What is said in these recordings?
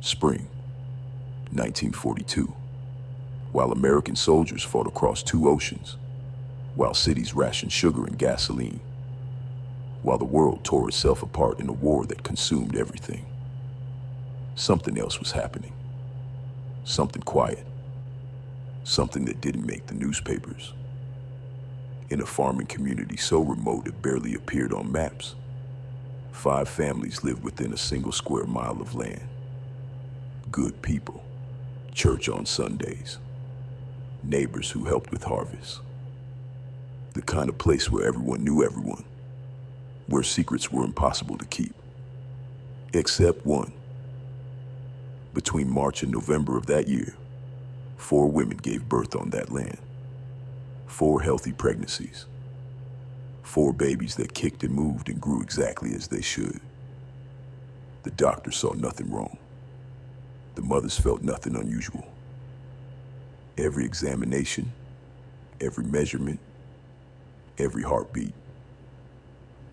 Spring, 1942. While American soldiers fought across two oceans, while cities rationed sugar and gasoline, while the world tore itself apart in a war that consumed everything, something else was happening. Something quiet. Something that didn't make the newspapers. In a farming community so remote it barely appeared on maps, 5 families lived within a single square mile of land. Good people, church on Sundays, neighbors who helped with harvests. The kind of place where everyone knew everyone, where secrets were impossible to keep. Except one. Between March and November of that year, 4 women gave birth on that land. 4 healthy pregnancies. 4 babies that kicked and moved and grew exactly as they should. The doctor saw nothing wrong. The mothers felt nothing unusual. Every examination, every measurement, every heartbeat,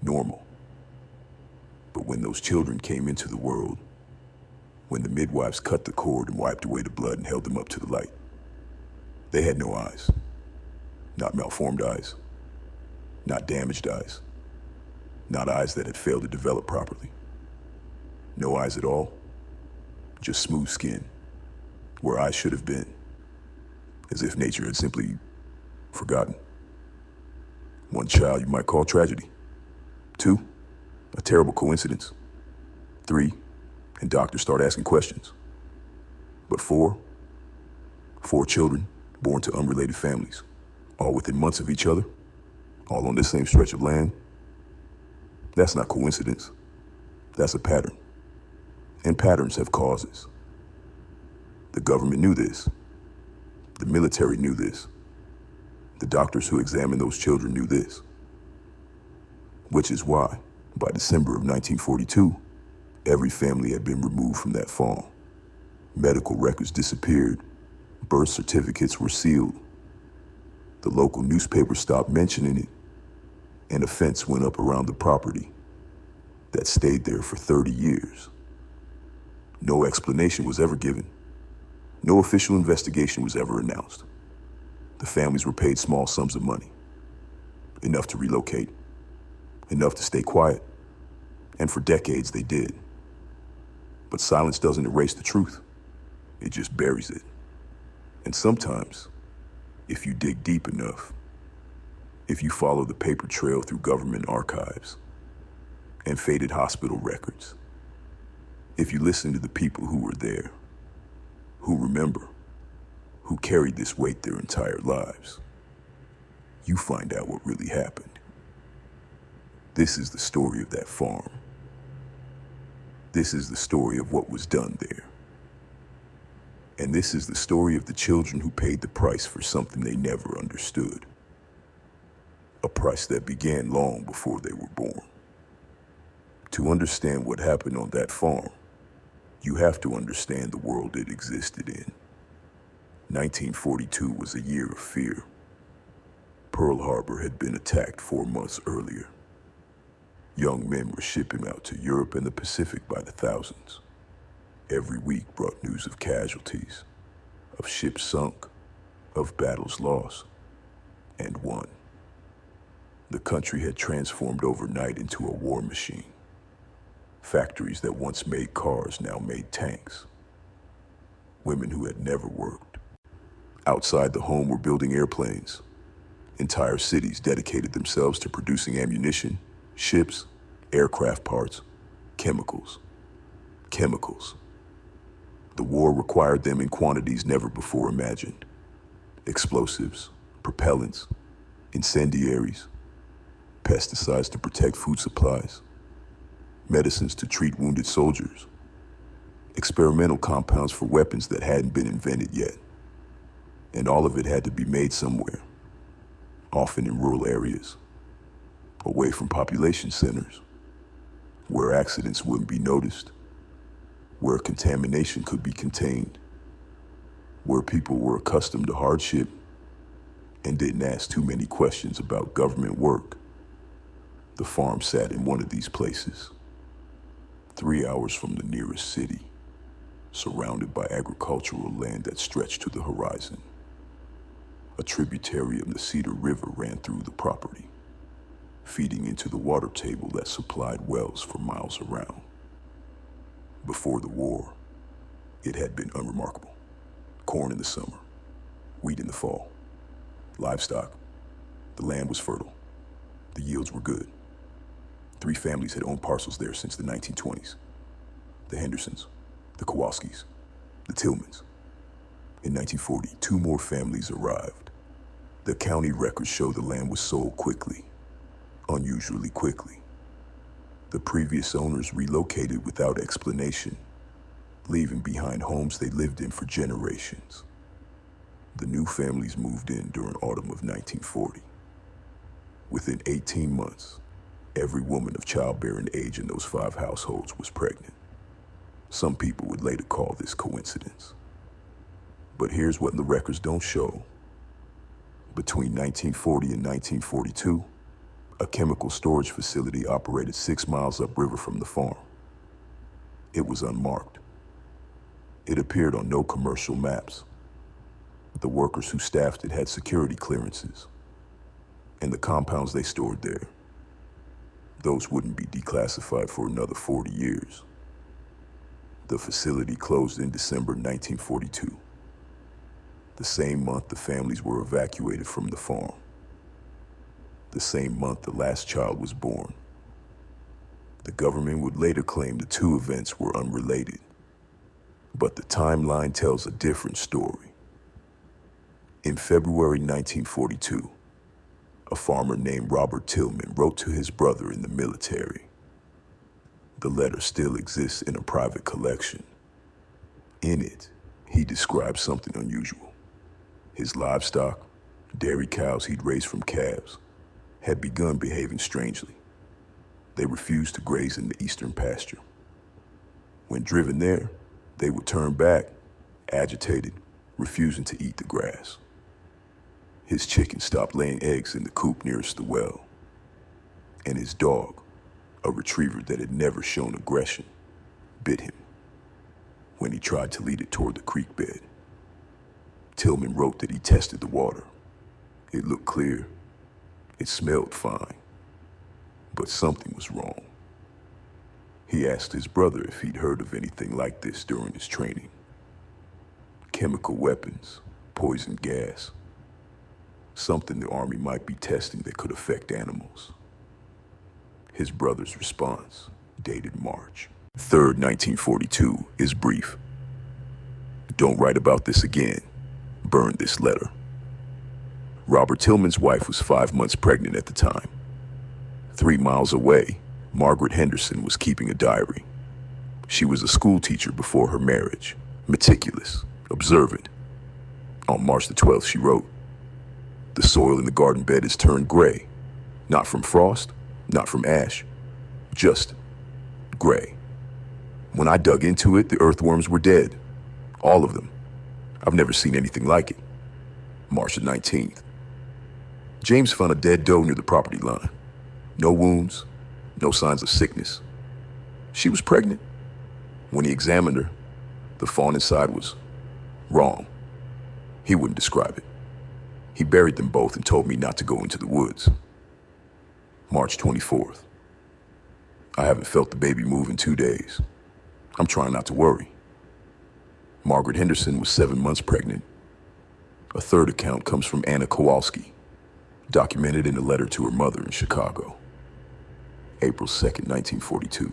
normal. But when those children came into the world, when the midwives cut the cord and wiped away the blood and held them up to the light, they had no eyes. Not malformed eyes. Not damaged eyes. Not eyes that had failed to develop properly. No eyes at all. Just smooth skin, where eyes should have been, as if nature had simply forgotten. 1 child you might call tragedy. 2, a terrible coincidence. 3, and doctors start asking questions. But 4 children born to unrelated families, all within months of each other, all on this same stretch of land. That's not coincidence. That's a pattern. And patterns have causes. The government knew this. The military knew this. The doctors who examined those children knew this. Which is why, by December of 1942, every family had been removed from that farm. Medical records disappeared. Birth certificates were sealed. The local newspaper stopped mentioning it, and a fence went up around the property that stayed there for 30 years. No explanation was ever given. No official investigation was ever announced. The families were paid small sums of money, enough to relocate, enough to stay quiet, and for decades they did. But silence doesn't erase the truth. It just buries it. And sometimes, if you dig deep enough, if you follow the paper trail through government archives and faded hospital records, if you listen to the people who were there, who remember, who carried this weight their entire lives, you find out what really happened. This is the story of that farm. This is the story of what was done there. And this is the story of the children who paid the price for something they never understood. A price that began long before they were born. To understand what happened on that farm, you have to understand the world it existed in. 1942 was a year of fear. Pearl Harbor had been attacked 4 months earlier. Young men were shipping out to Europe and the Pacific by the thousands. Every week brought news of casualties, of ships sunk, of battles lost, and won. The country had transformed overnight into a war machine. Factories that once made cars now made tanks. Women who had never worked. Outside the home were building airplanes. Entire cities dedicated themselves to producing ammunition, ships, aircraft parts, chemicals. Chemicals. The war required them in quantities never before imagined. Explosives, propellants, incendiaries, pesticides to protect food supplies, medicines to treat wounded soldiers, experimental compounds for weapons that hadn't been invented yet. And all of it had to be made somewhere, often in rural areas, away from population centers, where accidents wouldn't be noticed, where contamination could be contained, where people were accustomed to hardship and didn't ask too many questions about government work. The farm sat in one of these places, 3 hours from the nearest city, surrounded by agricultural land that stretched to the horizon. A tributary of the Cedar River ran through the property, feeding into the water table that supplied wells for miles around. Before the war, it had been unremarkable. Corn in the summer, wheat in the fall, livestock. The land was fertile. The yields were good. 3 families had owned parcels there since the 1920s. The Hendersons, the Kowalskis, the Tillmans. In 1940, 2 more families arrived. The county records show the land was sold quickly, unusually quickly. The previous owners relocated without explanation, leaving behind homes they lived in for generations. The new families moved in during autumn of 1940. Within 18 months, every woman of childbearing age in those 5 households was pregnant. Some people would later call this coincidence. But here's what the records don't show. Between 1940 and 1942, a chemical storage facility operated 6 miles upriver from the farm. It was unmarked. It appeared on no commercial maps. The workers who staffed it had security clearances, and the compounds they stored there, those wouldn't be declassified for another 40 years. The facility closed in December 1942. The same month the families were evacuated from the farm. The same month the last child was born. The government would later claim the 2 events were unrelated, but the timeline tells a different story. In February 1942, a farmer named Robert Tillman wrote to his brother in the military. The letter still exists in a private collection. In it, he describes something unusual. His livestock, dairy cows he'd raised from calves, had begun behaving strangely. They refused to graze in the eastern pasture. When driven there, they would turn back, agitated, refusing to eat the grass. His chickens stopped laying eggs in the coop nearest the well. And his dog, a retriever that had never shown aggression, bit him when he tried to lead it toward the creek bed. Tillman wrote that he tested the water. It looked clear. It smelled fine. But something was wrong. He asked his brother if he'd heard of anything like this during his training. Chemical weapons, poison gas, something the Army might be testing that could affect animals. His brother's response, dated March 3rd, 1942, is brief. Don't write about this again. Burn this letter. Robert Tillman's wife was 5 months pregnant at the time. 3 miles away, Margaret Henderson was keeping a diary. She was a school teacher before her marriage, meticulous, observant. On March the 12th, she wrote, "The soil in the garden bed is turned gray, not from frost, not from ash, just gray. When I dug into it, the earthworms were dead, all of them. I've never seen anything like it." March the 19th. James found a dead doe near the property line. No wounds, no signs of sickness. She was pregnant. When he examined her, the fawn inside was wrong. He wouldn't describe it. He buried them both and told me not to go into the woods. March 24th. I haven't felt the baby move in 2 days. I'm trying not to worry. Margaret Henderson was 7 months pregnant. A third account comes from Anna Kowalski, documented in a letter to her mother in Chicago. April 2nd, 1942.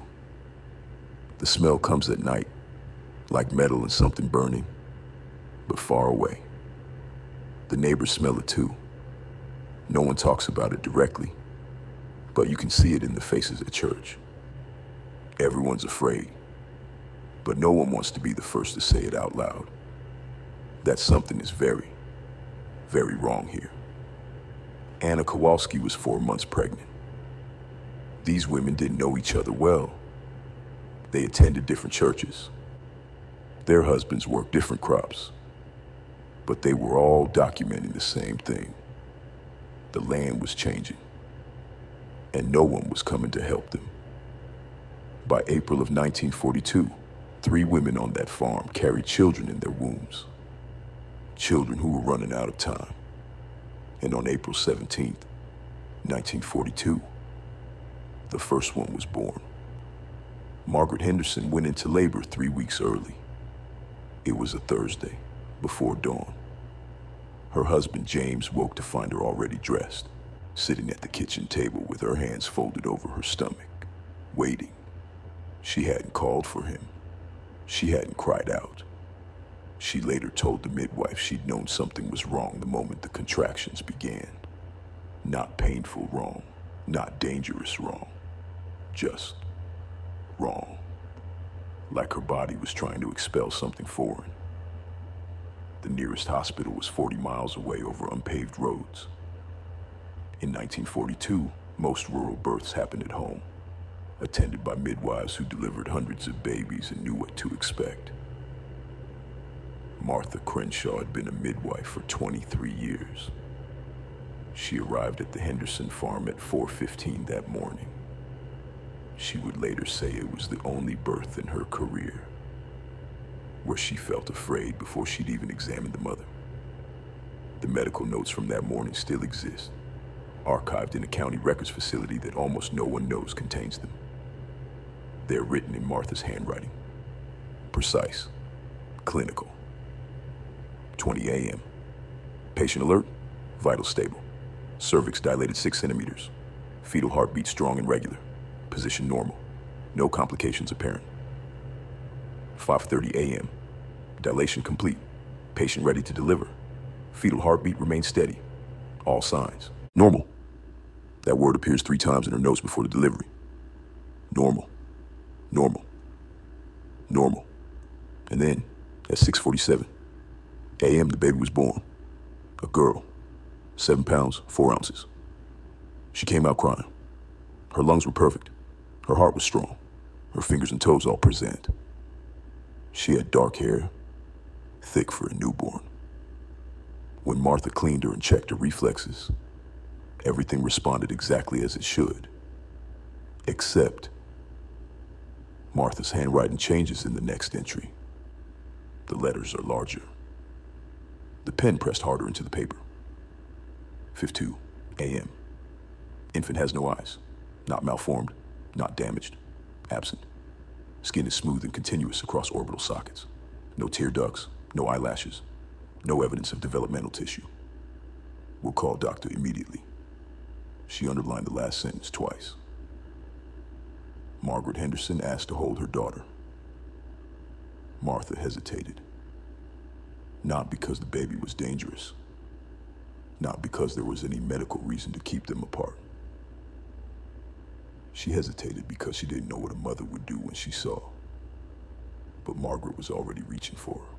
The smell comes at night, like metal and something burning, but far away. The neighbors smell it too. No one talks about it directly, but you can see it in the faces at church. Everyone's afraid, but no one wants to be the first to say it out loud. That something is very, very wrong here. Anna Kowalski was 4 months pregnant. These women didn't know each other well. They attended different churches. Their husbands worked different crops, but they were all documenting the same thing. The land was changing, and no one was coming to help them. By April of 1942, 3 women on that farm carried children in their wombs, children who were running out of time. And on April 17th, 1942, the first one was born. Margaret Henderson went into labor 3 weeks early. It was a Thursday, before dawn. Her husband, James, woke to find her already dressed, sitting at the kitchen table with her hands folded over her stomach, waiting. She hadn't called for him. She hadn't cried out. She later told the midwife she'd known something was wrong the moment the contractions began. Not painful wrong, not dangerous wrong, just wrong. Like her body was trying to expel something foreign. The nearest hospital was 40 miles away over unpaved roads. In 1942, most rural births happened at home, attended by midwives who delivered hundreds of babies and knew what to expect. Martha Crenshaw had been a midwife for 23 years. She arrived at the Henderson farm at 4:15 that morning. She would later say it was the only birth in her career where she felt afraid before she'd even examined the mother. The medical notes from that morning still exist, archived in a county records facility that almost no one knows contains them. They're written in Martha's handwriting. Precise. Clinical. 20 a.m. Patient alert. Vital stable. Cervix dilated 6 centimeters. Fetal heartbeat strong and regular. Position normal. No complications apparent. 5:30 a.m. Dilation complete. Patient ready to deliver. Fetal heartbeat remains steady. All signs normal. That word appears 3 times in her notes before the delivery. Normal. Normal. Normal. And then, at 6:47 a.m., the baby was born. A girl. 7 pounds, 4 ounces. She came out crying. Her lungs were perfect. Her heart was strong. Her fingers and toes all present. She had dark hair, thick for a newborn. When Martha cleaned her and checked her reflexes, everything responded exactly as it should. Except Martha's handwriting changes in the next entry. The letters are larger. The pen pressed harder into the paper. 5:02 a.m. Infant has no eyes. Not malformed, not damaged, absent. Skin is smooth and continuous across orbital sockets. No tear ducts, no eyelashes, no evidence of developmental tissue. We'll call doctor immediately. She underlined the last sentence twice. Margaret Henderson asked to hold her daughter. Martha hesitated. Not because the baby was dangerous. Not because there was any medical reason to keep them apart. She hesitated because she didn't know what a mother would do when she saw. But Margaret was already reaching for her.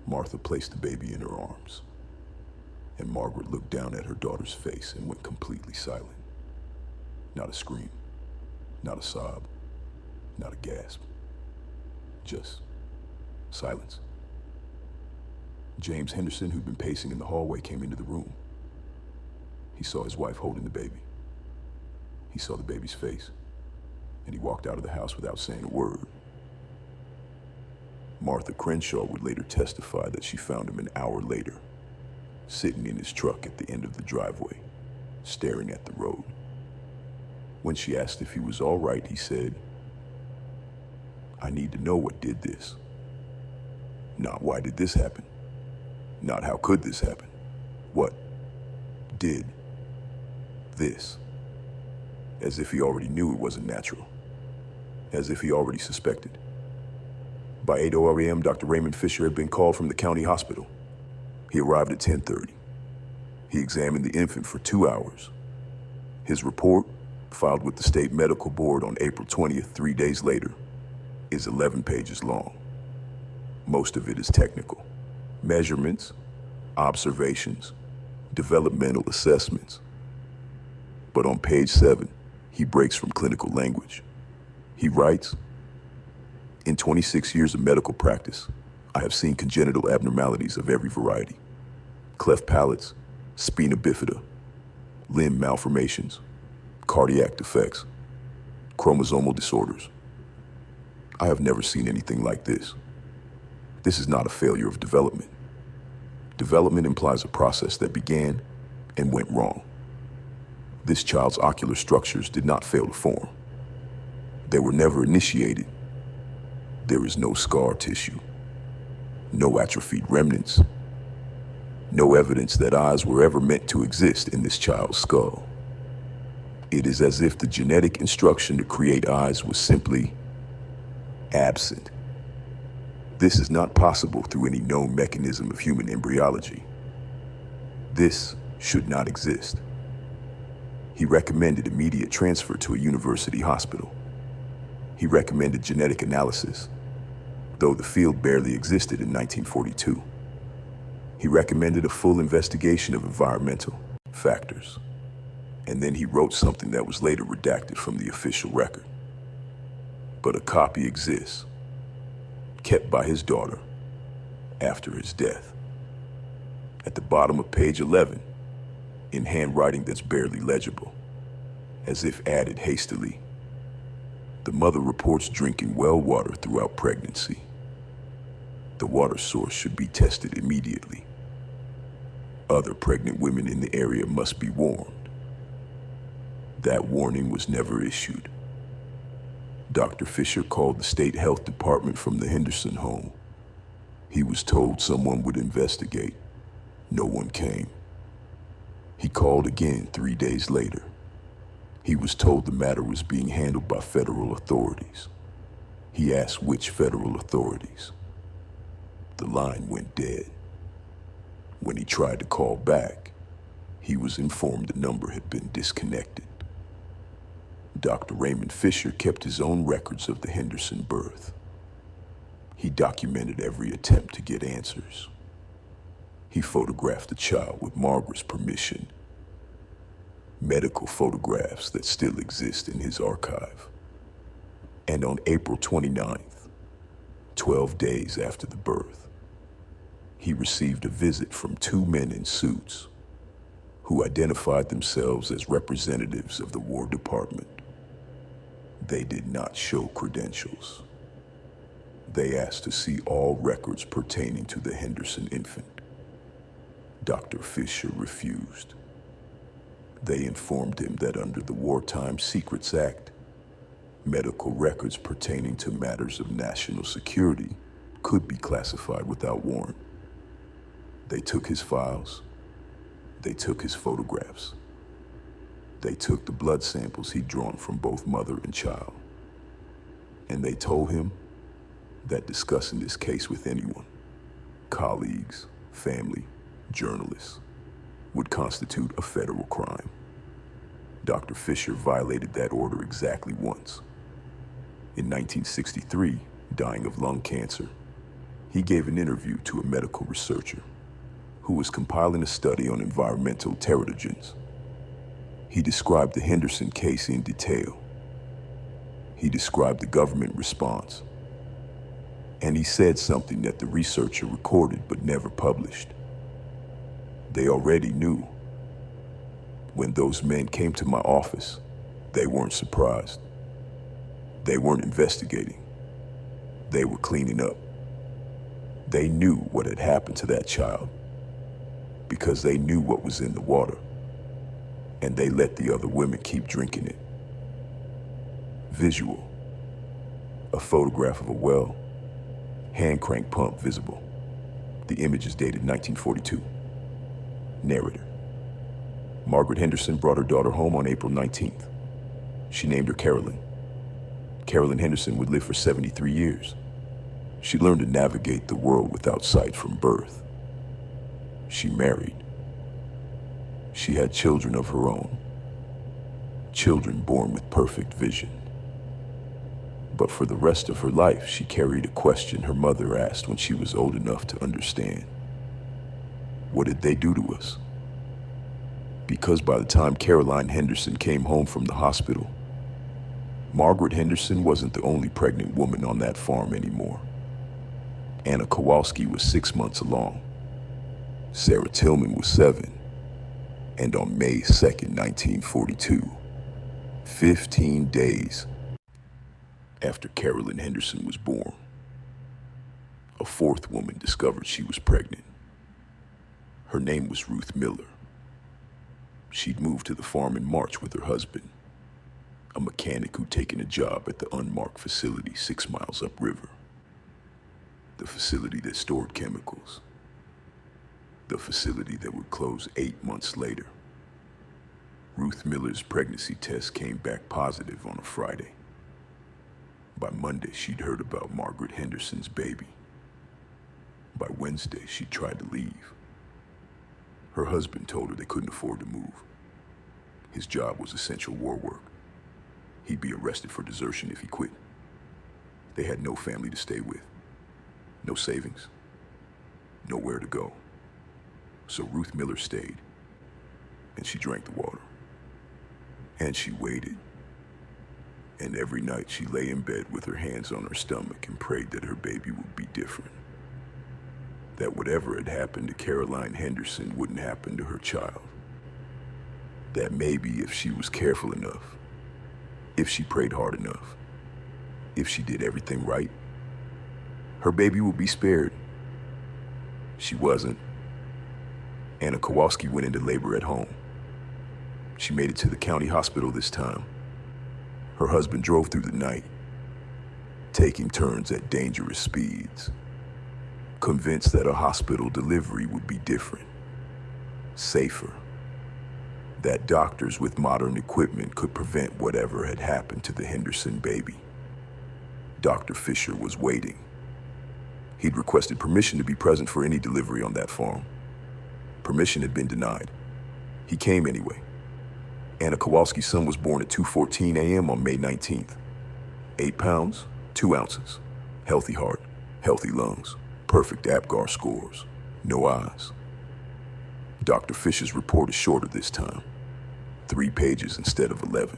Martha placed the baby in her arms, and Margaret looked down at her daughter's face and went completely silent. Not a scream, not a sob, not a gasp. Just silence. James Henderson, who'd been pacing in the hallway, came into the room. He saw his wife holding the baby. He saw the baby's face, and he walked out of the house without saying a word. Martha Crenshaw would later testify that she found him an hour later, sitting in his truck at the end of the driveway, staring at the road. When she asked if he was all right, he said, "I need to know what did this. Not why did this happen? Not how could this happen? What did this?" As if he already knew it wasn't natural. As if he already suspected. By 8:00 a.m., Dr. Raymond Fisher had been called from the county hospital. He arrived at 10:30. He examined the infant for 2 hours. His report, filed with the state medical board on April 20th, 3 days later, is 11 pages long. Most of it is technical. Measurements, observations, developmental assessments. But on page 7, he breaks from clinical language. He writes, "In 26 years of medical practice, I have seen congenital abnormalities of every variety. Cleft palates, spina bifida, limb malformations, cardiac defects, chromosomal disorders. I have never seen anything like this. This is not a failure of development. Development implies a process that began and went wrong. This child's ocular structures did not fail to form. They were never initiated. There is no scar tissue, no atrophied remnants, no evidence that eyes were ever meant to exist in this child's skull. It is as if the genetic instruction to create eyes was simply absent. This is not possible through any known mechanism of human embryology. This should not exist. He recommended immediate transfer to a university hospital. He recommended genetic analysis, though the field barely existed in 1942. He recommended a full investigation of environmental factors. And then he wrote something that was later redacted from the official record. But a copy exists, kept by his daughter after his death. At the bottom of page 11, in handwriting that's barely legible, as if added hastily, the mother reports drinking well water throughout pregnancy. The water source should be tested immediately. Other pregnant women in the area must be warned. That warning was never issued. Dr. Fisher called the state health department from the Henderson home. He was told someone would investigate. No one came. He called again 3 days later. He was told the matter was being handled by federal authorities. He asked which federal authorities. The line went dead. When he tried to call back, he was informed the number had been disconnected. Dr. Raymond Fisher kept his own records of the Henderson birth. He documented every attempt to get answers. He photographed the child with Margaret's permission. Medical photographs that still exist in his archive. And on April 29th, 12 days after the birth, he received a visit from 2 men in suits who identified themselves as representatives of the War Department. They did not show credentials. They asked to see all records pertaining to the Henderson infant. Dr. Fisher refused. They informed him that under the Wartime Secrets Act, medical records pertaining to matters of national security could be classified without warrant. They took his files. They took his photographs. They took the blood samples he'd drawn from both mother and child. And they told him that discussing this case with anyone, colleagues, family, journalists, would constitute a federal crime. Dr. Fisher violated that order exactly once. In 1963, dying of lung cancer, he gave an interview to a medical researcher who was compiling a study on environmental teratogens. He described the Henderson case in detail. He described the government response. And he said something that the researcher recorded but never published. They already knew. When those men came to my office, they weren't surprised. They weren't investigating. They were cleaning up. They knew what had happened to that child because they knew what was in the water, and they let the other women keep drinking it. Visual. A photograph of a well, hand crank pump visible. The image is dated 1942. Narrator. Margaret Henderson brought her daughter home on April 19th. She named her Carolyn. Carolyn Henderson would live for 73 years. She learned to navigate the world without sight from birth. She married. She had children of her own. Children born with perfect vision. But for the rest of her life, she carried a question her mother asked when she was old enough to understand. What did they do to us? Because by the time Caroline Henderson came home from the hospital, Margaret Henderson wasn't the only pregnant woman on that farm anymore. Anna Kowalski was 6 months along. Sarah Tillman was 7. And on May 2nd, 1942, 15 days After Carolyn Henderson was born, a fourth woman discovered she was pregnant. Her name was Ruth Miller. She'd moved to the farm in March with her husband, a mechanic who'd taken a job at the unmarked facility 6 miles upriver. The facility that stored chemicals. The facility that would close 8 months later. Ruth Miller's pregnancy test came back positive on a Friday. By Monday, she'd heard about Margaret Henderson's baby. By Wednesday, she tried to leave. Her husband told her they couldn't afford to move. His job was essential war work. He'd be arrested for desertion if he quit. They had no family to stay with, no savings, nowhere to go. So Ruth Miller stayed, and she drank the water. And she waited. And every night she lay in bed with her hands on her stomach and prayed that her baby would be different. That whatever had happened to Caroline Henderson wouldn't happen to her child. That maybe if she was careful enough, if she prayed hard enough, if she did everything right, her baby would be spared. She wasn't. Anna Kowalski went into labor at home. She made it to the county hospital this time. Her husband drove through the night, taking turns at dangerous speeds, convinced that a hospital delivery would be different, safer, that doctors with modern equipment could prevent whatever had happened to the Henderson baby. Dr. Fisher was waiting. He'd requested permission to be present for any delivery on that farm. Permission had been denied. He came anyway. Anna Kowalski's son was born at 2:14 a.m. on May 19th. 8 pounds, 2 ounces. Healthy heart, healthy lungs, perfect APGAR scores, no eyes. Dr. Fisher's report is shorter this time, 3 pages instead of 11.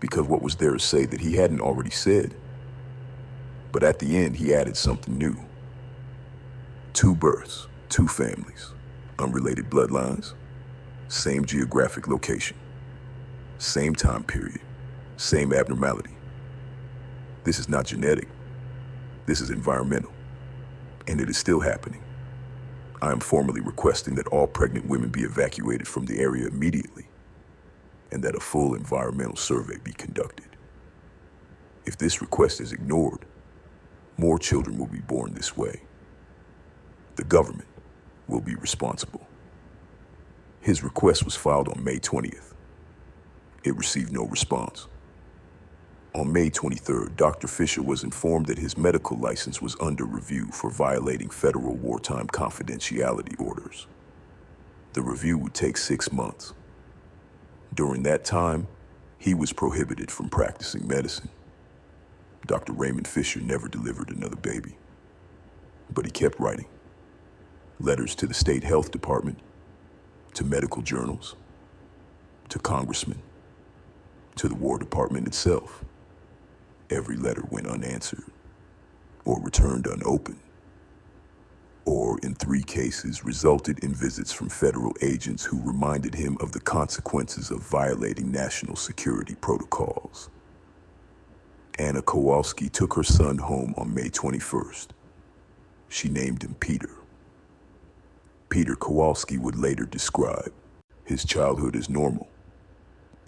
Because what was there to say that he hadn't already said? But at the end, he added something new. 2 births, 2 families, unrelated bloodlines, same geographic location, same time period, same abnormality. This is not genetic. This is environmental. And it is still happening. I am formally requesting that all pregnant women be evacuated from the area immediately, and that a full environmental survey be conducted. If this request is ignored, more children will be born this way. The government will be responsible. His request was filed on May 20th. It received no response. On May 23rd, Dr. Fisher was informed that his medical license was under review for violating federal wartime confidentiality orders. The review would take 6 months. During that time, he was prohibited from practicing medicine. Dr. Raymond Fisher never delivered another baby, but he kept writing letters to the state health department, to medical journals, to congressmen, to the War Department itself. Every letter went unanswered, or returned unopened, or in 3 cases resulted in visits from federal agents who reminded him of the consequences of violating national security protocols. Anna Kowalski took her son home on May 21st. She named him Peter. Peter Kowalski would later describe his childhood as normal,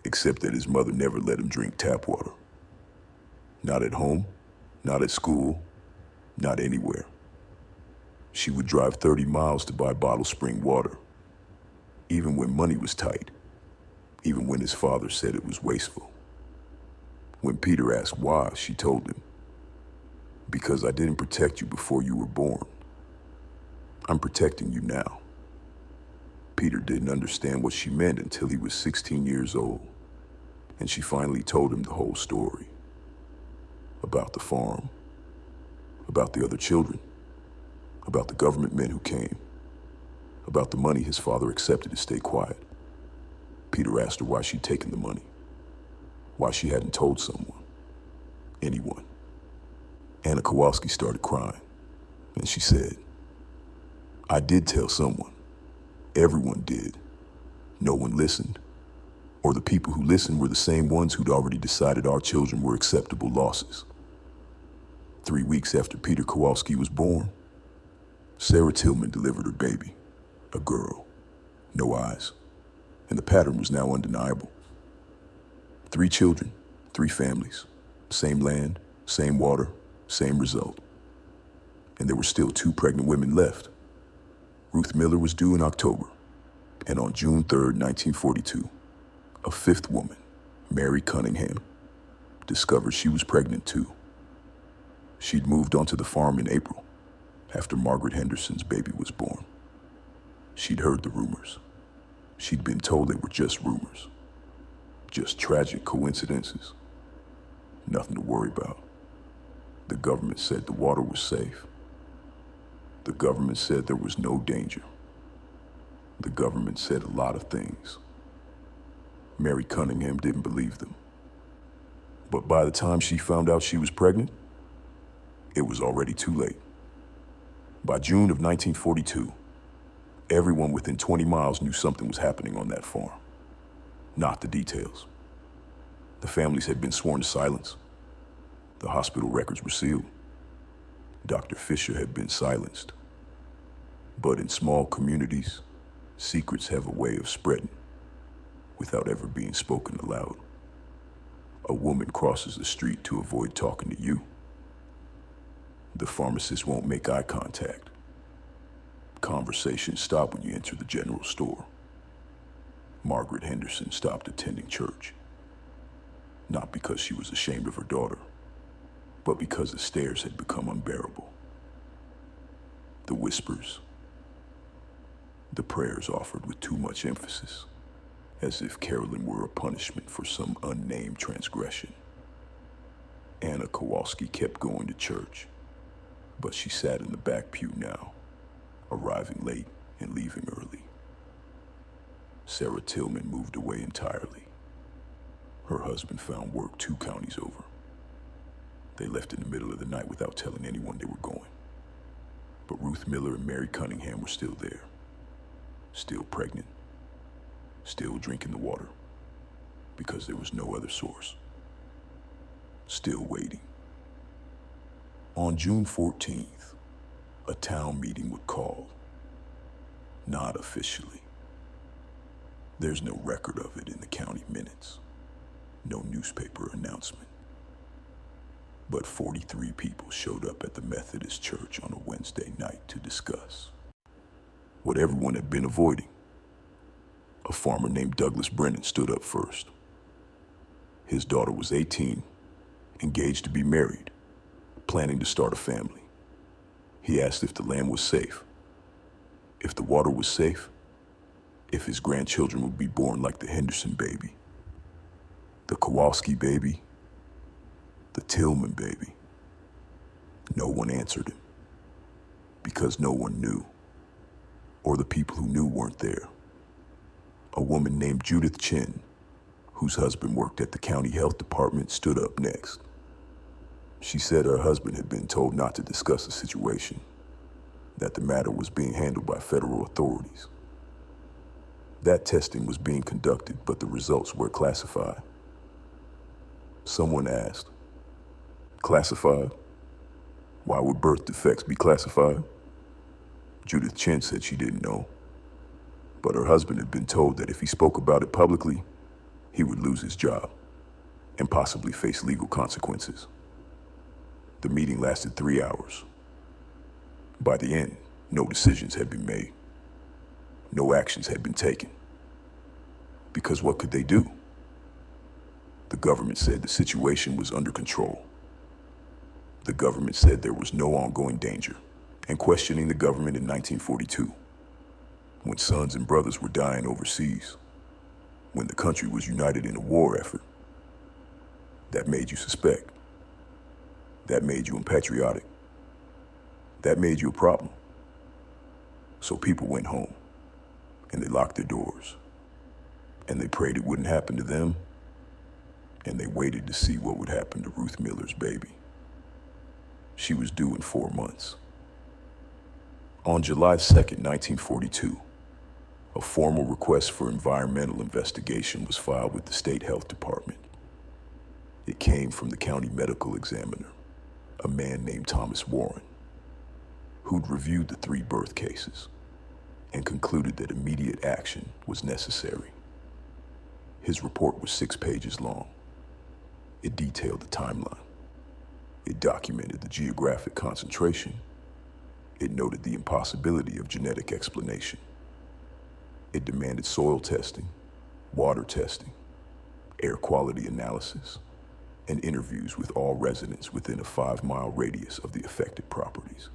except that his mother never let him drink tap water. Not at home, not at school, not anywhere. She would drive 30 miles to buy bottled spring water, even when money was tight, even when his father said it was wasteful. When Peter asked why, she told him, "Because I didn't protect you before you were born. I'm protecting you now." Peter didn't understand what she meant until he was 16 years old, and she finally told him the whole story. About the farm, about the other children, about the government men who came, about the money his father accepted to stay quiet. Peter asked her why she'd taken the money, why she hadn't told someone, anyone. Anna Kowalski started crying, and she said, "I did tell someone. Everyone did. No one listened or the people who listened were the same ones who'd already decided our children were acceptable losses. 3 weeks after Peter Kowalski was born, Sarah Tillman delivered her baby, a girl, no eyes, and the pattern was now undeniable. 3 children, 3 families, same land, same water, same result. And there were still 2 pregnant women left. Ruth Miller was due in October, and on June 3rd, 1942, a 5th woman, Mary Cunningham, discovered she was pregnant too. She'd moved onto the farm in April, after Margaret Henderson's baby was born. She'd heard the rumors. She'd been told they were just rumors, just tragic coincidences, nothing to worry about. The government said the water was safe. The government said there was no danger. The government said a lot of things. Mary Cunningham didn't believe them. But by the time she found out she was pregnant, it was already too late. By June of 1942, everyone within 20 miles knew something was happening on that farm. Not the details. The families had been sworn to silence. The hospital records were sealed. Dr. Fisher had been silenced. But in small communities, secrets have a way of spreading without ever being spoken aloud. A woman crosses the street to avoid talking to you. The pharmacist won't make eye contact. Conversations stop when you enter the general store. Margaret Henderson stopped attending church. Not because she was ashamed of her daughter, but because the stares had become unbearable. The whispers, the prayers offered with too much emphasis, as if Carolyn were a punishment for some unnamed transgression. Anna Kowalski kept going to church, but she sat in the back pew now, arriving late and leaving early. Sarah Tillman moved away entirely. Her husband found work 2 counties over. They left in the middle of the night without telling anyone they were going. But Ruth Miller and Mary Cunningham were still there. Still pregnant. Still drinking the water. Because there was no other source. Still waiting. On June 14th, a town meeting would call. Not officially. There's no record of it in the county minutes. No newspaper announcement. But 43 people showed up at the Methodist Church on a Wednesday night to discuss what everyone had been avoiding. A farmer named Douglas Brennan stood up first. His daughter was 18, engaged to be married, planning to start a family. He asked if the land was safe, if the water was safe, if his grandchildren would be born like the Henderson baby, the Kowalski baby, the Tillman baby. No one answered him, because no one knew, or the people who knew weren't there. A woman named Judith Chin, whose husband worked at the county health department, stood up next. She said her husband had been told not to discuss the situation, that the matter was being handled by federal authorities. That testing was being conducted, but the results were classified. Someone asked, "Classified? Why would birth defects be classified?" Judith Chin said she didn't know, but her husband had been told that if he spoke about it publicly, he would lose his job and possibly face legal consequences. The meeting lasted 3 hours. By the end, no decisions had been made. No actions had been taken. Because what could they do? The government said the situation was under control. The government said there was no ongoing danger, and questioning the government in 1942, when sons and brothers were dying overseas, when the country was united in a war effort, that made you suspect. That made you unpatriotic. That made you a problem. So people went home, and they locked their doors, and they prayed it wouldn't happen to them, and they waited to see what would happen to Ruth Miller's baby. She was due in 4 months. On July 2nd, 1942, A formal request for environmental investigation was filed with the state health department. It came from the county medical examiner, a man named Thomas Warren, who'd reviewed the 3 birth cases and concluded that immediate action was necessary. His report was 6 pages long. It detailed the timeline. It documented the geographic concentration. It noted the impossibility of genetic explanation. It demanded soil testing, water testing, air quality analysis, and interviews with all residents within a 5-mile radius of the affected properties.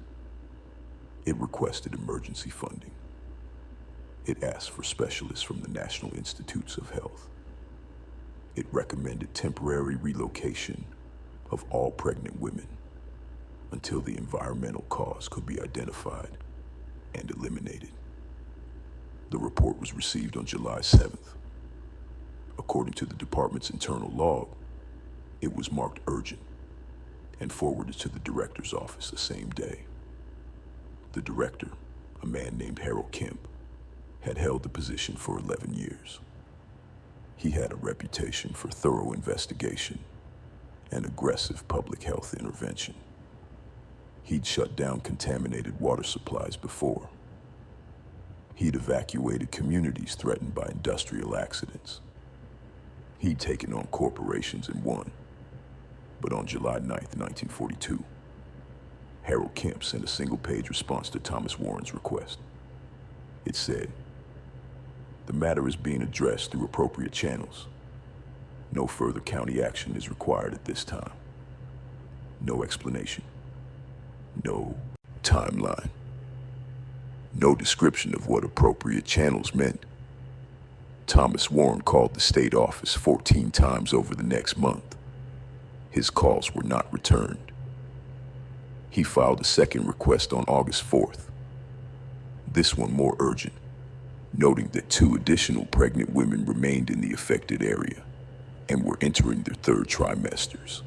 It requested emergency funding. It asked for specialists from the National Institutes of Health. It recommended temporary relocation of all pregnant women until the environmental cause could be identified and eliminated. The report was received on July 7th. According to the department's internal log, it was marked urgent and forwarded to the director's office the same day. The director, a man named Harold Kemp, had held the position for 11 years. He had a reputation for thorough investigation and aggressive public health intervention. He'd shut down contaminated water supplies before. He'd evacuated communities threatened by industrial accidents. He'd taken on corporations and won. But on July 9th, 1942, Harold Kemp sent a single-page response to Thomas Warren's request. It said, "The matter is being addressed through appropriate channels. No further county action is required at this time. No explanation. No timeline. No description of what appropriate channels meant." Thomas Warren called the state office 14 times over the next month. His calls were not returned. He filed a second request on August 4th, this one more urgent, noting that 2 additional pregnant women remained in the affected area and were entering their 3rd trimesters.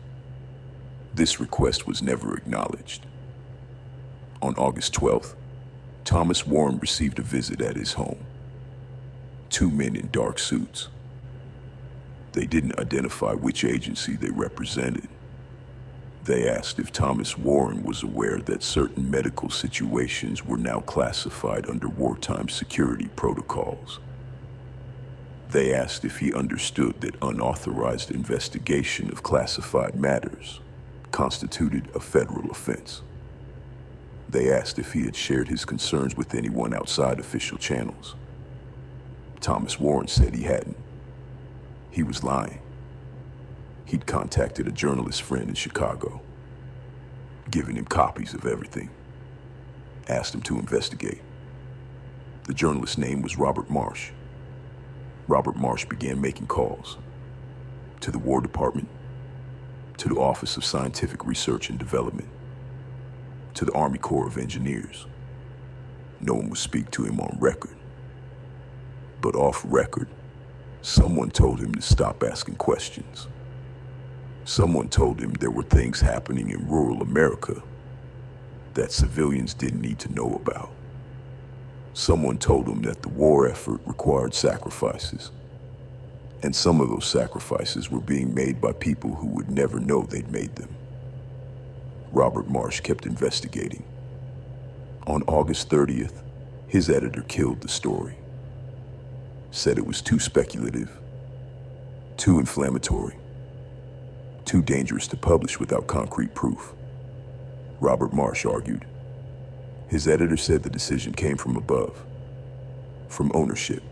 This request was never acknowledged. On August 12th, Thomas Warren received a visit at his home. 2 men in dark suits. They didn't identify which agency they represented. They asked if Thomas Warren was aware that certain medical situations were now classified under wartime security protocols. They asked if he understood that unauthorized investigation of classified matters constituted a federal offense. They asked if he had shared his concerns with anyone outside official channels. Thomas Warren said he hadn't. He was lying. He'd contacted a journalist friend in Chicago, given him copies of everything, asked him to investigate. The journalist's name was Robert Marsh. Robert Marsh began making calls to the War Department, to the Office of Scientific Research and Development, to the Army Corps of Engineers. No one would speak to him on record. But off record, someone told him to stop asking questions. Someone told him there were things happening in rural America that civilians didn't need to know about. Someone told him that the war effort required sacrifices, and some of those sacrifices were being made by people who would never know they'd made them. Robert Marsh kept investigating. On August 30th, his editor killed the story. Said it was too speculative, too inflammatory, too dangerous to publish without concrete proof. Robert Marsh argued. His editor said the decision came from above, from ownership,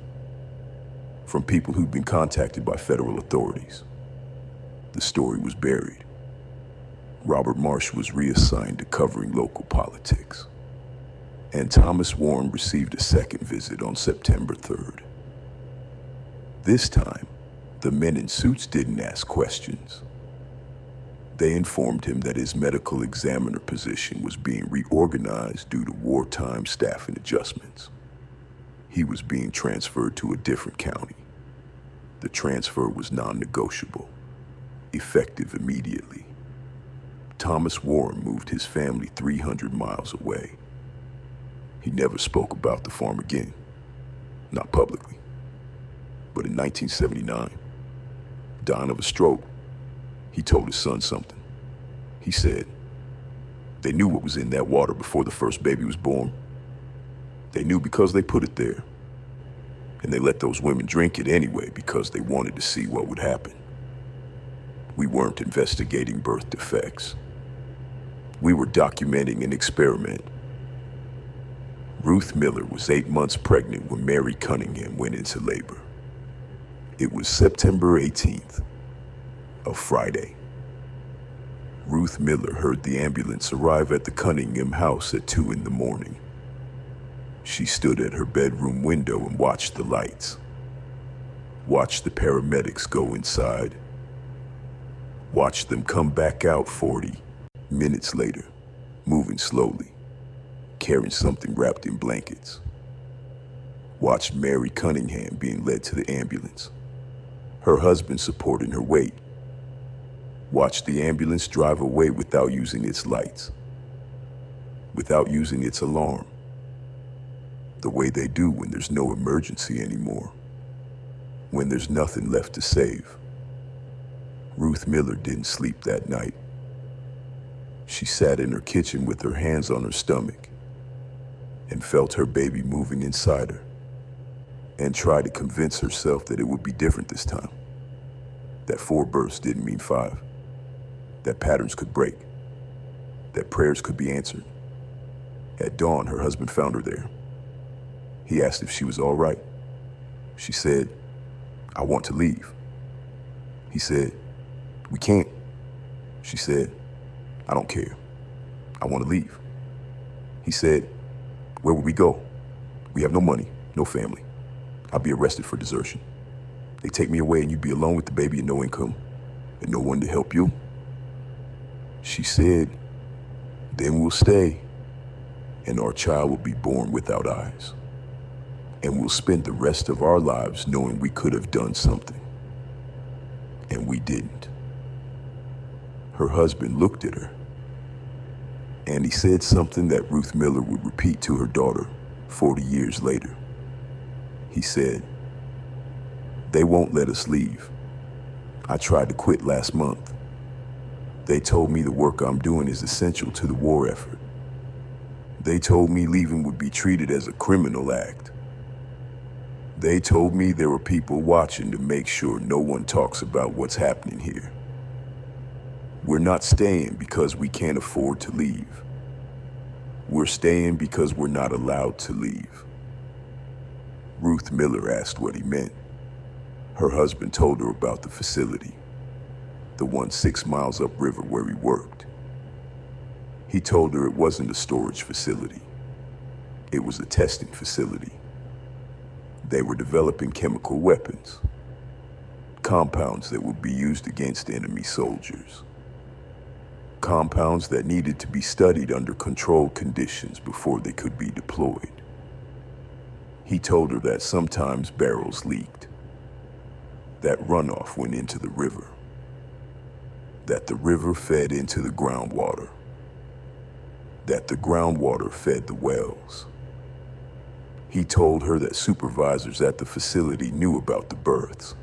from people who'd been contacted by federal authorities. The story was buried. Robert Marsh was reassigned to covering local politics. And Thomas Warren received a second visit on September 3rd. This time, the men in suits didn't ask questions. They informed him that his medical examiner position was being reorganized due to wartime staffing adjustments. He was being transferred to a different county. The transfer was non-negotiable, effective immediately. Thomas Warren moved his family 300 miles away. He never spoke about the farm again. not publicly. But in 1979, dying of a stroke, he told his son something. He said, they knew what was in that water before the first baby was born. They knew because they put it there. And they let those women drink it anyway because they wanted to see what would happen. We weren't investigating birth defects. We were documenting an experiment. Ruth Miller was 8 months pregnant when Mary Cunningham went into labor. It was September 18th, a Friday. Ruth Miller heard the ambulance arrive at the Cunningham house at 2 in the morning. She stood at her bedroom window and watched the lights. Watched the paramedics go inside. Watched them come back out 40 minutes later, moving slowly, carrying something wrapped in blankets. Watched Mary Cunningham being led to the ambulance, her husband supporting her weight. Watched the ambulance drive away without using its lights, without using its alarm, the way they do when there's no emergency anymore, when there's nothing left to save. Ruth Miller didn't sleep that night. She sat in her kitchen with her hands on her stomach and felt her baby moving inside her and tried to convince herself that it would be different this time, that 4 births didn't mean 5, that patterns could break, that prayers could be answered. At dawn, her husband found her there. He asked if she was all right. She said, "I want to leave." He said, "We can't." She said, "I don't care. I want to leave." He said, "Where would we go? We have no money, no family. I'll be arrested for desertion. They take me away and you'd be alone with the baby and no income and no one to help you." She said, "Then we'll stay and our child will be born without eyes. And we'll spend the rest of our lives knowing we could have done something. And we didn't." Her husband looked at her, and he said something that Ruth Miller would repeat to her daughter 40 years later. He said, "They won't let us leave. I tried to quit last month. They told me the work I'm doing is essential to the war effort. They told me leaving would be treated as a criminal act. They told me there were people watching to make sure no one talks about what's happening here. We're not staying because we can't afford to leave. We're staying because we're not allowed to leave." Ruth Miller asked what he meant. Her husband told her about the facility, the one 6 miles upriver where he worked. He told her it wasn't a storage facility. It was a testing facility. They were developing chemical weapons, compounds that would be used against enemy soldiers. Compounds that needed to be studied under controlled conditions before they could be deployed. He told her that sometimes barrels leaked, that runoff went into the river, that the river fed into the groundwater, that the groundwater fed the wells. He told her that supervisors at the facility knew about the births,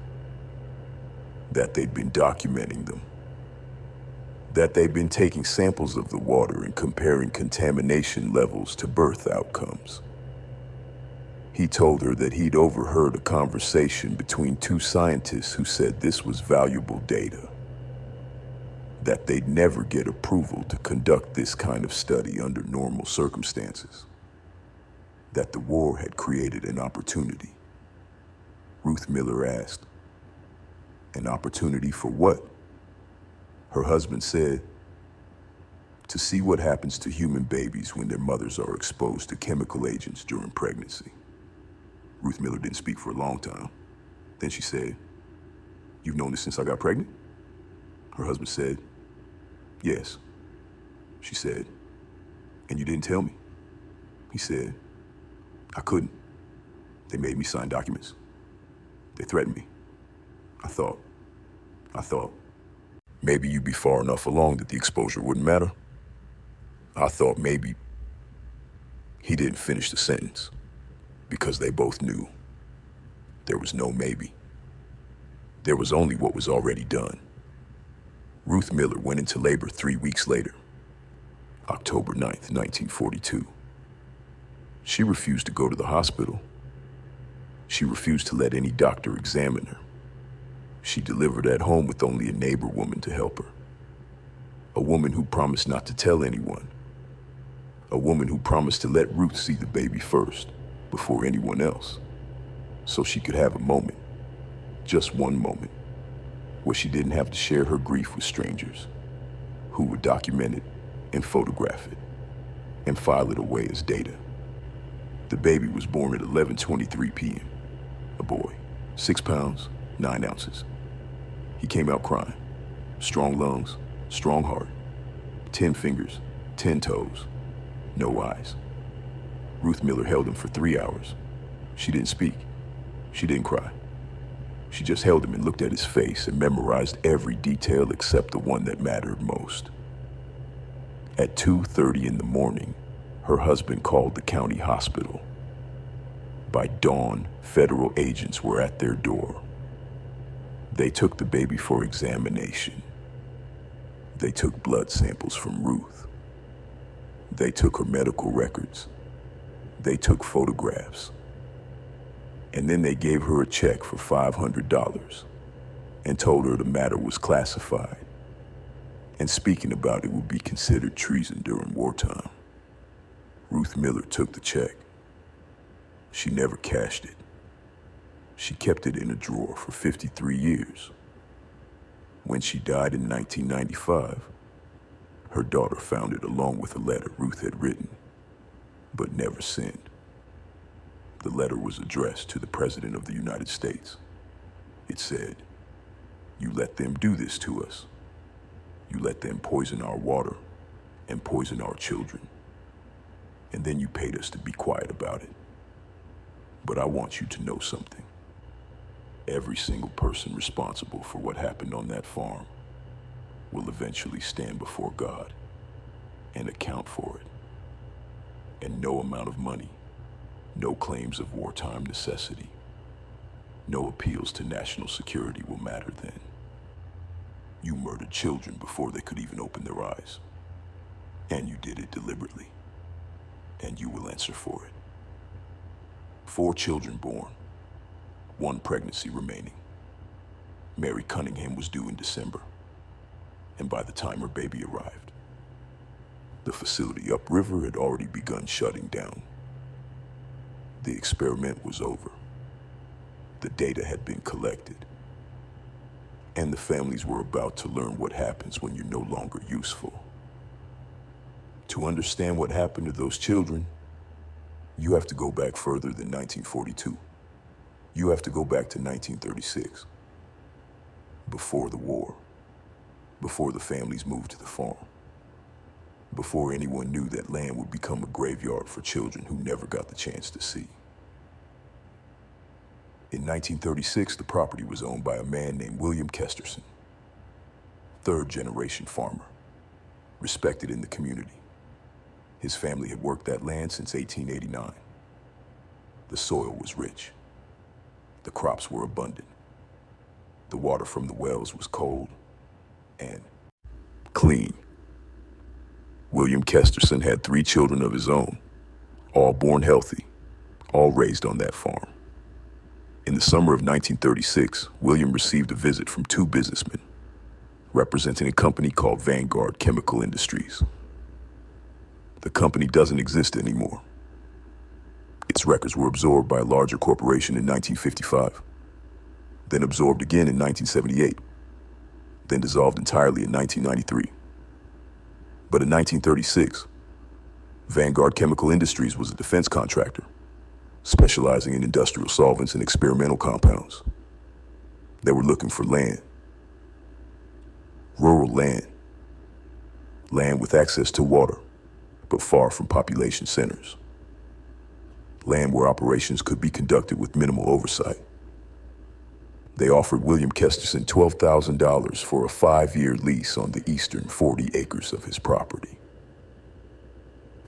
that they'd been documenting them, that they'd been taking samples of the water and comparing contamination levels to birth outcomes. He told her that he'd overheard a conversation between 2 scientists who said this was valuable data, that they'd never get approval to conduct this kind of study under normal circumstances, that the war had created an opportunity. Ruth Miller asked, "An opportunity for what?" Her husband said, "To see what happens to human babies when their mothers are exposed to chemical agents during pregnancy." Ruth Miller didn't speak for a long time. Then she said, "You've known this since I got pregnant?" Her husband said, "Yes." She said, "And you didn't tell me?" He said, "I couldn't. They made me sign documents. They threatened me. I thought, maybe you'd be far enough along that the exposure wouldn't matter. I thought maybe." He didn't finish the sentence because they both knew There was no maybe. There was only what was already done. Ruth Miller went into labor 3 weeks later, October 9th, 1942. She refused to go to the hospital. She refused to let any doctor examine her. She delivered at home with only a neighbor woman to help her. A woman who promised not to tell anyone. A woman who promised to let Ruth see the baby first, before anyone else, so she could have a moment, just one moment, where she didn't have to share her grief with strangers, who would document it and photograph it and file it away as data. The baby was born at 11:23 p.m. A boy, 6 pounds, 9 ounces. He came out crying. Strong lungs, strong heart, 10 fingers, 10 toes, no eyes. Ruth Miller held him for 3 hours. She didn't speak. She didn't cry. She just held him and looked at his face and memorized every detail except the one that mattered most. At 2:30 in the morning, her husband called the county hospital. By dawn, federal agents were at their door. They took the baby for examination. They took blood samples from Ruth. They took her medical records. They took photographs. And then they gave her a check for $500 and told her the matter was classified, and speaking about it would be considered treason during wartime. Ruth Miller took the check. She never cashed it. She kept it in a drawer for 53 years. When she died in 1995, her daughter found it along with a letter Ruth had written, but never sent. The letter was addressed to the President of the United States. It said, "You let them do this to us. You let them poison our water and poison our children. And then you paid us to be quiet about it. But I want you to know something. Every single person responsible for what happened on that farm will eventually stand before God and account for it. And no amount of money, no claims of wartime necessity, no appeals to national security will matter then. You murdered children before they could even open their eyes. And you did it deliberately. And you will answer for it." 4 children born, 1 pregnancy remaining. Mary Cunningham was due in December, and by the time her baby arrived, the facility upriver had already begun shutting down. The experiment was over. The data had been collected, and the families were about to learn what happens when you're no longer useful. To understand what happened to those children, you have to go back further than 1942. You have to go back to 1936, before the war, before the families moved to the farm, before anyone knew that land would become a graveyard for children who never got the chance to see. In 1936, the property was owned by a man named William Kesterson, 3rd-generation farmer, respected in the community. His family had worked that land since 1889. The soil was rich. The crops were abundant. The water from the wells was cold and clean. William Kesterson had 3 children of his own, all born healthy, all raised on that farm. In the summer of 1936, William received a visit from 2 businessmen representing a company called Vanguard Chemical Industries. The company doesn't exist anymore. Its records were absorbed by a larger corporation in 1955, then absorbed again in 1978, then dissolved entirely in 1993. But in 1936, Vanguard Chemical Industries was a defense contractor, specializing in industrial solvents and experimental compounds. They were looking for land. Rural land. Land with access to water, but far from population centers. Land where operations could be conducted with minimal oversight. They offered William Kesterson $12,000 for a 5-year lease on the eastern 40 acres of his property.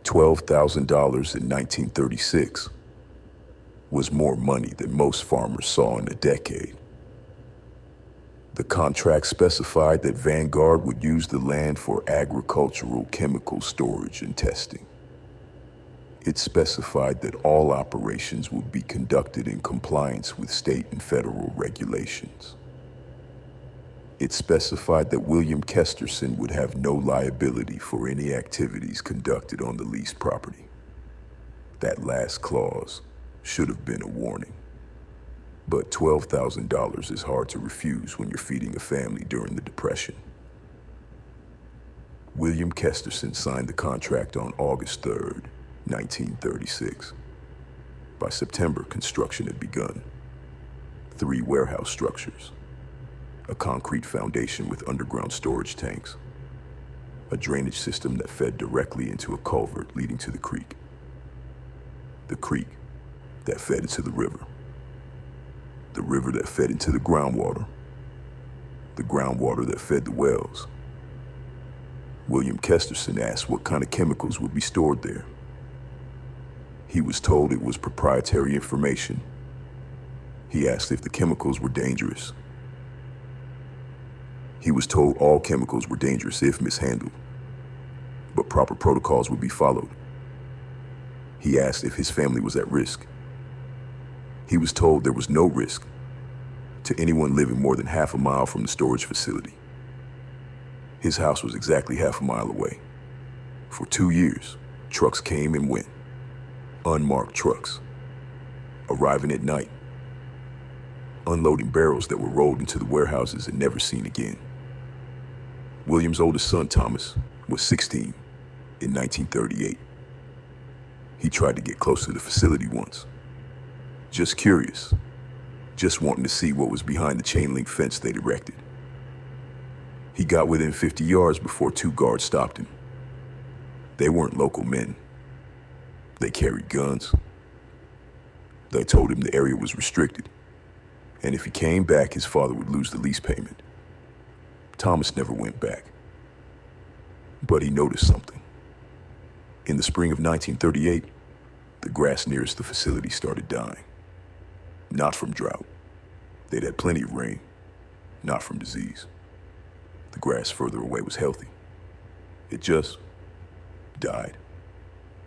$12,000 in 1936 was more money than most farmers saw in a decade. The contract specified that Vanguard would use the land for agricultural chemical storage and testing. It specified that all operations would be conducted in compliance with state and federal regulations. It specified that William Kesterson would have no liability for any activities conducted on the leased property. That last clause should have been a warning. But $12,000 is hard to refuse when you're feeding a family during the Depression. William Kesterson signed the contract on August 3rd, 1936. By September, construction had begun. 3 warehouse structures, a concrete foundation with underground storage tanks, a drainage system that fed directly into a culvert leading to the creek that fed into the river that fed into the groundwater that fed the wells. William Kesterson asked what kind of chemicals would be stored there. He was told it was proprietary information. He asked if the chemicals were dangerous. He was told all chemicals were dangerous if mishandled, but proper protocols would be followed. He asked if his family was at risk. He was told there was no risk to anyone living more than half a mile from the storage facility. His house was exactly half a mile away. For 2 years, trucks came and went. Unmarked trucks, arriving at night, unloading barrels that were rolled into the warehouses and never seen again. William's oldest son, Thomas, was 16 in 1938. He tried to get close to the facility once. Just curious, just wanting to see what was behind the chain link fence they'd erected. He got within 50 yards before 2 guards stopped him. They weren't local men. They carried guns. They told him the area was restricted, and if he came back, his father would lose the lease payment. Thomas never went back. But he noticed something. In the spring of 1938, the grass nearest the facility started dying. Not from drought. They'd had plenty of rain. Not from disease. The grass further away was healthy. It just died.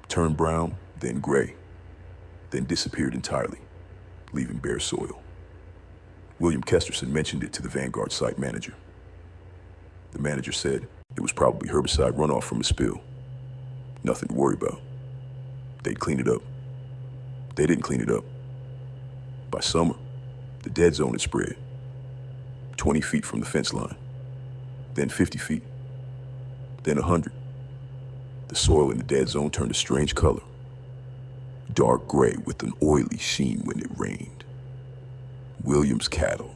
Turned brown, then gray, then disappeared entirely, leaving bare soil. William Kesterson mentioned it to the Vanguard site manager. The manager said it was probably herbicide runoff from a spill. Nothing to worry about. They'd clean it up. They didn't clean it up. By summer, the dead zone had spread. 20 feet from the fence line, then 50 feet, then 100. The soil in the dead zone turned a strange color. Dark gray with an oily sheen when it rained. William's cattle